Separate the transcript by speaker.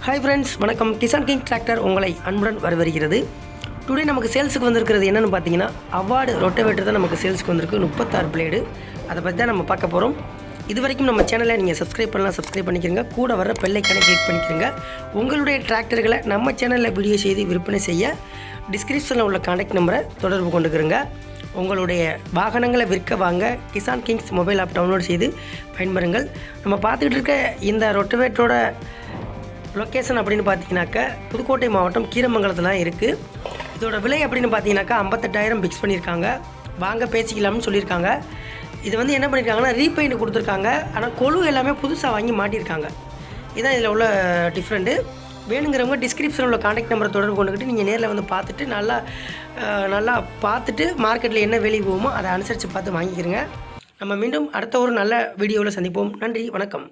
Speaker 1: Hi friends, வணக்கம். கிசான்கிங் tractor உங்களை அன்புடன் வரவேற்கிறது. டுடே நமக்கு சேல்ஸுக்கு வந்திருக்கிறது என்னென்னு பார்த்தீங்கன்னா, அவார்டு ரொட்டவேட்டர் தான் நமக்கு சேல்ஸுக்கு வந்திருக்கு. 36 பிளேடு. அதை பற்றி தான் நம்ம பார்க்க போகிறோம். இது வரைக்கும் நம்ம சேனலை நீங்கள் சப்ஸ்கிரைப் பண்ணலாம், சப்ஸ்கிரைப் பண்ணிக்கிறங்க. கூட வர பெல்லைக்கான கிளிக் பண்ணிக்கிறங்க. உங்களுடைய டிராக்டர்களை நம்ம சேனலில் வீடியோ செய்து விற்பனை செய்ய டிஸ்கிரிப்ஷனில் உள்ள கான்டாக்ட் நம்பரை தொடர்பு கொண்டுக்கிறங்க. உங்களுடைய வாகனங்களை விற்க வாங்க Kisan Kings mobile app download செய்து பயன்பெறுங்கள். நம்ம பார்த்துக்கிட்டு இருக்க இந்த ரொட்டவேட்டரோட லொக்கேஷன் அப்படின்னு பார்த்தீங்கன்னாக்கா புதுக்கோட்டை மாவட்டம் கீரமங்கலத்தில் தான் இருக்குது. இதோட விலை அப்படின்னு பார்த்தீங்கன்னாக்கா 58,000 ஃபிக்ஸ் பண்ணியிருக்காங்க. வாங்க பேசிக்கலாம்னு சொல்லியிருக்காங்க. இது வந்து என்ன பண்ணியிருக்காங்கன்னா ரீபெயிண்ட் கொடுத்துருக்காங்க. ஆனால் கொழு எல்லாமே புதுசாக வாங்கி மாட்டியிருக்காங்க. இதுதான் இதில் உள்ள டிஃப்ரெண்ட்டு. வேணுங்கிறவங்க டிஸ்கிரிப்ஷனில் உள்ள கான்டாக்ட் நம்பரை தொடர்பு கொண்டுக்கிட்டு நீங்கள் நேரில் வந்து பார்த்துட்டு நல்லா பார்த்துட்டு மார்க்கெட்டில் என்ன விலை போகுமோ அதை அனுசரித்து பார்த்து வாங்கிக்கிறங்க. நம்ம மீண்டும் அடுத்த ஒரு நல்ல வீடியோவில் சந்திப்போம். நன்றி, வணக்கம்.